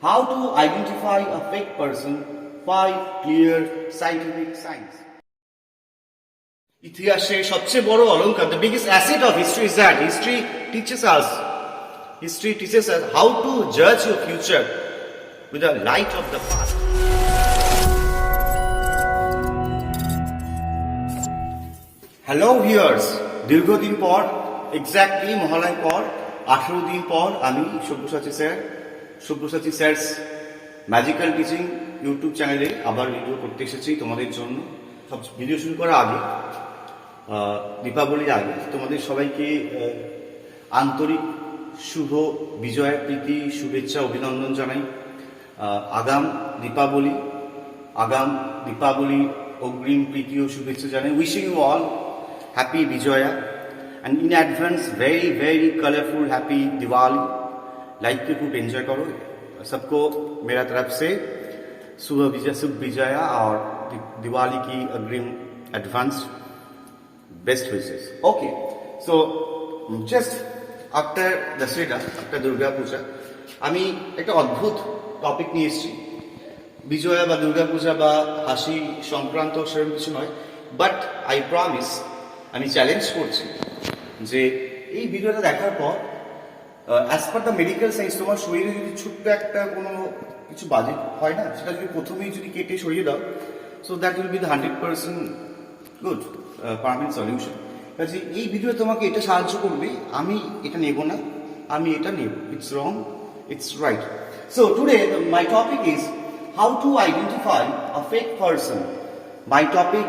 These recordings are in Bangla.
How to identify a fake person? 5 clear scientific signs. ইতিহাসের সবচেয়ে বড় অলংকার, the biggest asset of history is that history teaches us how to judge your future with the light of the past. Hello viewers, দীর্ঘদিন পর, এক্স্যাক্টলি মহালয় পর 18 দিন পর আমি সব্যসাচী স্যারস ম্যাজিক্যাল টিচিং ইউটিউব চ্যানেলে আবার ভিডিও করতে এসেছি তোমাদের জন্য। সব ভিডিও শুরু করার আগে, দীপাবলির আগে তোমাদের সবাইকে আন্তরিক শুভ বিজয়া প্রীতি শুভেচ্ছা অভিনন্দন জানাই। আগাম দীপাবলি অগ্রিম প্রীতি ও শুভেচ্ছা জানাই। Wishing you all happy Vijaya and in advance very very colourful happy Diwali. Life को खूब एंजॉय करो। सबको मेरा तरफ से शुभ विजया और दिवाली की अग्रिम advance best wishes. Okay, so just after Dussehra, after Durga Puja আমি একটা অদ্ভুত টপিক নিয়ে এসেছি। বিজয়া বা দুর্গা পূজা বা হাসি সংক্রান্ত সেরকম কিছু নয়, বাট আই প্রমিস, আমি চ্যালেঞ্জ করছি যে এই ভিডিওটা দেখার পর as per the medical science তোমার শরীরে যদি ছোট্ট একটা কোনো কিছু বাজে হয় না, সেটা যদি প্রথমেই যদি কেটে সরিয়ে দাও, so that will be the 100% good permanent solution. কাজে এই ভিডিও তোমাকে এটা সাহায্য করবে, আমি এটা নেব না, আমি এটা নেব। It's wrong, it's right. So today my topic is how to identify a fake person. My topic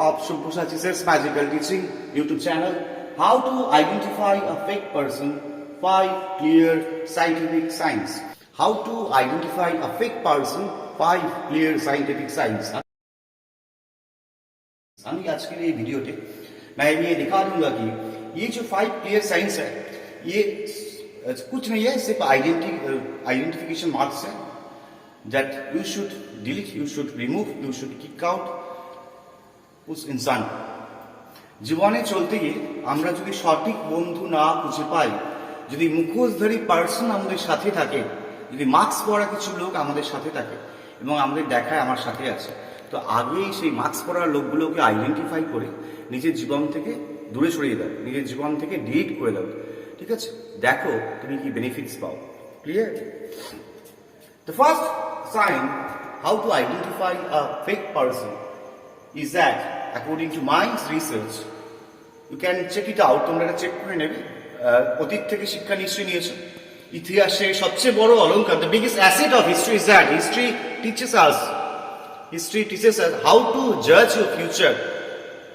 of Subhasati Sir's Magical Teaching YouTube channel. How to identify a fake person? 5 clear scientific signs. How to identify a fake person? 5 clear scientific signs. আমি আজকের এই ভিডিওতে मैं ये दिखा दूंगा कि ये जो 5 clear signs है, ये कुछ नहीं है, सिर्फ आइडेंटिफिकेशन मार्क्स है that you should delete, you should remove, you should kick out उस इंसान। জীবনে চলতে গিয়ে আমরা যদি সঠিক বন্ধু না খুঁজে পাই, যদি মুখোশধারী পার্সন আমাদের সাথে থাকে, যদি মাস্ক পরা কিছু লোক আমাদের সাথে থাকে এবং আমাদের দেখায় আমার সাথে আছে, তো আগেই সেই মাস্ক পরা লোকগুলোকে আইডেন্টিফাই করে নিজের জীবন থেকে দূরে সরিয়ে দাও, নিজের জীবন থেকে ডিলিট করে দাও। ঠিক আছে, দেখো তুমি কি বেনিফিটস পাও। Clear? The first sign how to identify a fake person is that according to my research, you can check it out, তোমরা এটা চেক করে নেবে। অতীত থেকে শিক্ষা নিশ্চয়ই নিয়েছো। ইতিহাসের সবচেয়ে বড় অলংকার, the biggest asset of history is that history teaches us how to judge your future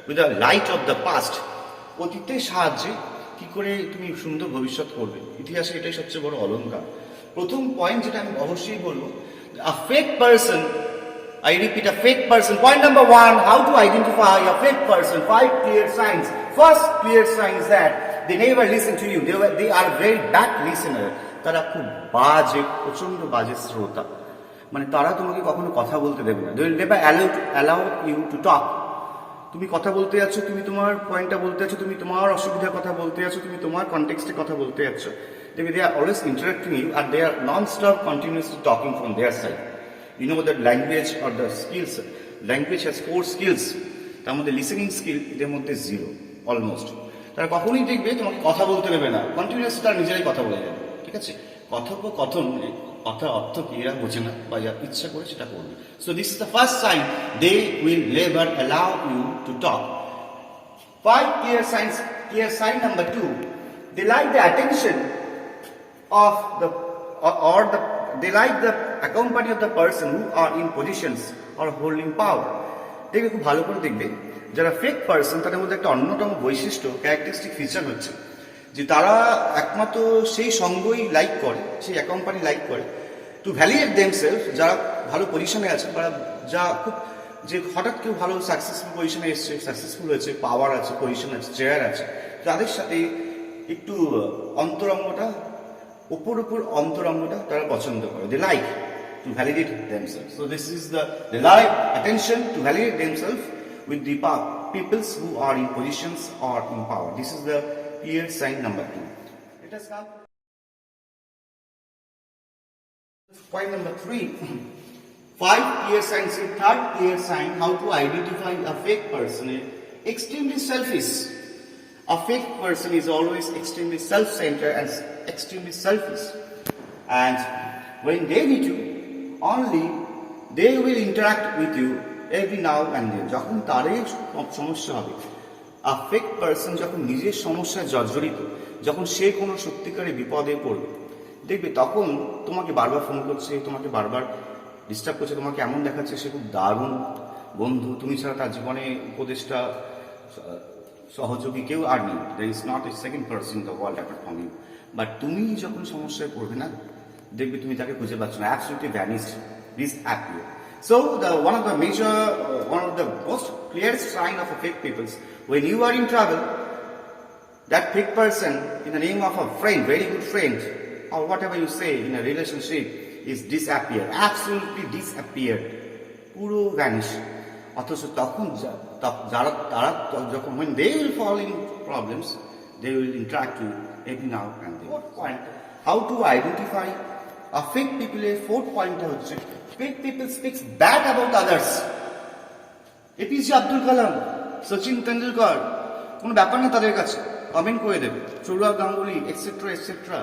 with the light of the past. অতীতের সাহায্যে কি করে তুমি সুন্দর ভবিষ্যৎ করবে, ইতিহাসে এটাই সবচেয়ে বড় অলংকার। প্রথম পয়েন্ট যেটা আমি অবশ্যই বলবো, a fake person, I repeat, a fake person. Point number 1, how to identify a fake person. 5 clear signs. First clear sign is that they never listen to you. They are very bad listener. তারা খুব বাজে, প্রচন্ড বাজে শ্রোতা। মানে তারা তোমাকে কখনো কথা বলতে দেবে না। They will never allow you to talk. তুমি কথা বলতে যাচ্ছ, তুমি তোমার পয়েন্টটা বলতে যাচ্ছ, তুমি তোমার অসুবিধার কথা বলতে যাচ্ছ, তুমি তোমার কনটেক্সটে কথা বলতে যাচ্ছ। They are always interrupting you and they are non-stop continuously talking from their side. You know that language or the skills, language has 4 skills, তার মধ্যে লিসেনিং স্কিল এদের মধ্যে 0 অলমোস্ট। তারা কখনোই দেখবে তোমাকে কথা বলতে দেবে না, কন্টিনিউয়াস তারা নিজেরাই কথা বলে যাবে। ঠিক আছে, কথোপকথন, কথা অর্থ কি এরা বোঝে না বা ইচ্ছা করে সেটা করবে। So this is the first sign, they will never allow you to talk. 5 clear signs. Clear sign number 2, they like the attention of they like the accompany of the person who are in positions or holding power. দেখবে, খুব ভালো করে দেখবে, যারা ফেক পার্সন তাদের মধ্যে একটা অন্যতম বৈশিষ্ট্য, ক্যারেক্টারিস্টিক ফিচার হচ্ছে যে তারা একমাত্র সেই সঙ্গই লাইক করে, সেই অ্যাকম্পানি লাইক করে টু ভ্যালিডেট দেমসেলফ। যারা ভালো পজিশনে আছে বা যা খুব, যে হঠাৎ কেউ ভালো সাকসেসফুল পজিশনে এসছে, সাকসেসফুল হয়েছে, পাওয়ার আছে, পজিশন আছে, চেয়ার আছে, তাদের সাথে একটু অন্তরঙ্গটা, উপর অন্তরঙ্গটা তারা পছন্দ করে। They like to validate themselves. So this is they like attention to validate themselves with the peoples who are in positions or in power. This is the clear sign number 2. Let us come Point number 3. 5 clear signs. Third clear sign how to identify a fake person. Extremely selfish. A fake person is always extremely self-centered and extremely selfish. And when they meet you, only they will interact with you every now and then. যখন তারই সমস্যা হবে, a fake person যখন নিজের সমস্যায় জর্জরিত, যখন সে কোনো সত্যিকারের বিপদে পড়বে, দেখবে তখন তোমাকে বারবার ফোন করছে, তোমাকে বারবার ডিস্টার্ব করছে, তোমাকে এমন দেখাচ্ছে সে খুব দারুণ বন্ধু, তুমি ছাড়া তার জীবনে উপদেষ্টা সহযোগী কেউ আর নেই। there is not a second person in the world apart from you. But তুমি যখন সমস্যায় পড়বে না, দেখবে তুমি তাকে খুঁজে পাচ্ছ না, absolutely vanished, disappear. So one of the most clearest sign of a fake people, when you are in trouble, that fake person in the name of a friend, very good friend, or whatever you say in a relationship, is disappear, absolutely disappeared, পুরো vanish. অথচ তখন তারা যখন when they will fall in problems, they will interact with every now and then. Fourth point, how to identify a fake people. Fourth point হচ্ছে fake people speaks bad about others. APJ Abdul Kalam, Sachin Tendulkar, কোনো ব্যাপার না তাদের কাছে, কমেন্ট করে দেবে, Sourav Ganguly, etcetera etcetera.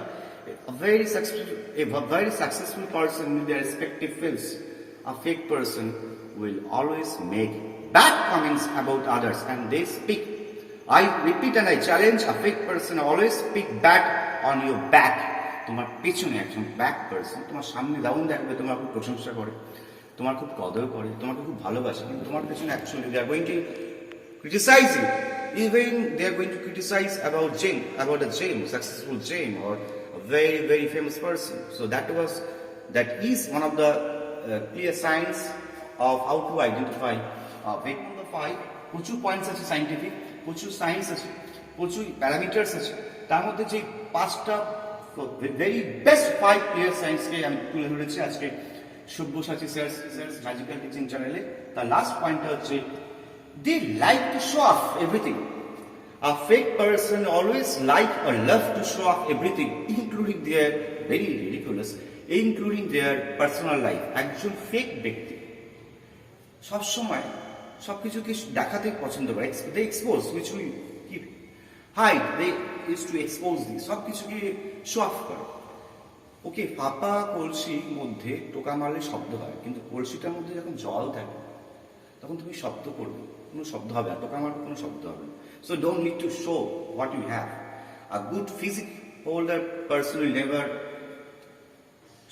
A very successful person in their respective fields. A fake person will always make bad comments about others and they speak. I repeat and I challenge, a fake person always speak bad on your back. তোমার পেছনে একজন ব্যাক পারসন তোমার সামনে দাউন দেখবে, তোমার খুব প্রশংসা করে, তোমার খুব কদর করে, তোমাকে খুব ভালোবাসে, কিন্তু তোমার পেছনে actually they are going to criticize you. Even they are going to criticize about a James, successful James, or a very, very famous person. So that is one of the clear signs of how to identify fake. Number 5, প্রচুর পয়েন্টস আছে সাইন্টিফিক, প্রচুর সায়েন্স আছে, প্রচুর প্যারামিটার্স আছে, তার মধ্যে যে 5টা ভেরি বেস্ট 5 ক্লিয়ার সায়েন্সকে আমি তুলে ধরেছি আজকে সব্যসাচী স্যার ম্যাজিক্যাল টিচিং চ্যানেলে। তার লাস্ট পয়েন্টটা হচ্ছে they like to show off everything. A fake person always like or love to show off everything, including their very ridiculous, including their personal life. একজন ফেক ব্যক্তি সবসময় সবকিছুকে দেখাতে পছন্দ করে, they expose which we keep hide, they used to expose this, সবকিছুকে শো অফ করে। ওকে, ফাঁপা কলসির মধ্যে টোকা মারলে শব্দ হয়, কিন্তু কলসিটার মধ্যে যখন জল থাকে তখন তুমি শব্দ করবে, কোনো শব্দ হবে না, টোকা মারবে কোনো শব্দ হবে না। So don't need to show what you have. A good physique holder person will never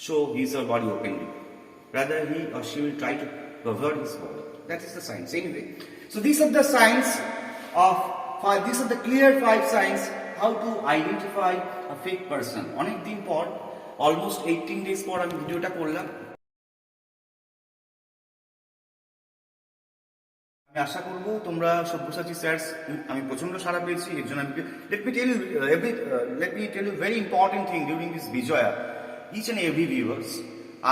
show his or body openly. Rather, he or she will try to cover his body. That is the science. Anyway, so these are the signs of 5. These are the clear 5 signs how to identify a fake person. অনেক দিন পর, almost 18 days পর আমি ভিডিওটা করলাম। আমি আশা করবো তোমরা সব্যসাচী স্যার, আমি প্রচন্ড সাড়া পেয়েছি, এর জন্য আমি let me tell you very important thing during this Bijoya, each and every viewers,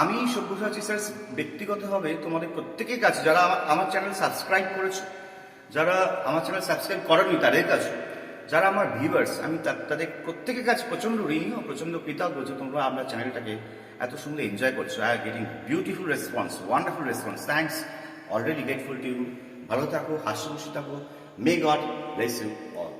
আমি সব্যসাচী স্যার ব্যক্তিগতভাবে তোমাদের প্রত্যেকের কাছে, যারা আমার চ্যানেল সাবস্ক্রাইব করেছো, যারা আমার চ্যানেল সাবস্ক্রাইব করেনি তাদের কাছে, যারা আমার ভিউয়ার্স, আমি তাদের প্রত্যেকের কাছে প্রচন্ড ঋণী ও প্রচন্ড কৃতজ্ঞ যে তোমরা আমার চ্যানেলটাকে এত সুন্দর এনজয় করছো। I are getting beautiful response, wonderful response, thanks, already grateful to you. ভালো থাকো, হাসি খুশি থাকো, may God bless you all.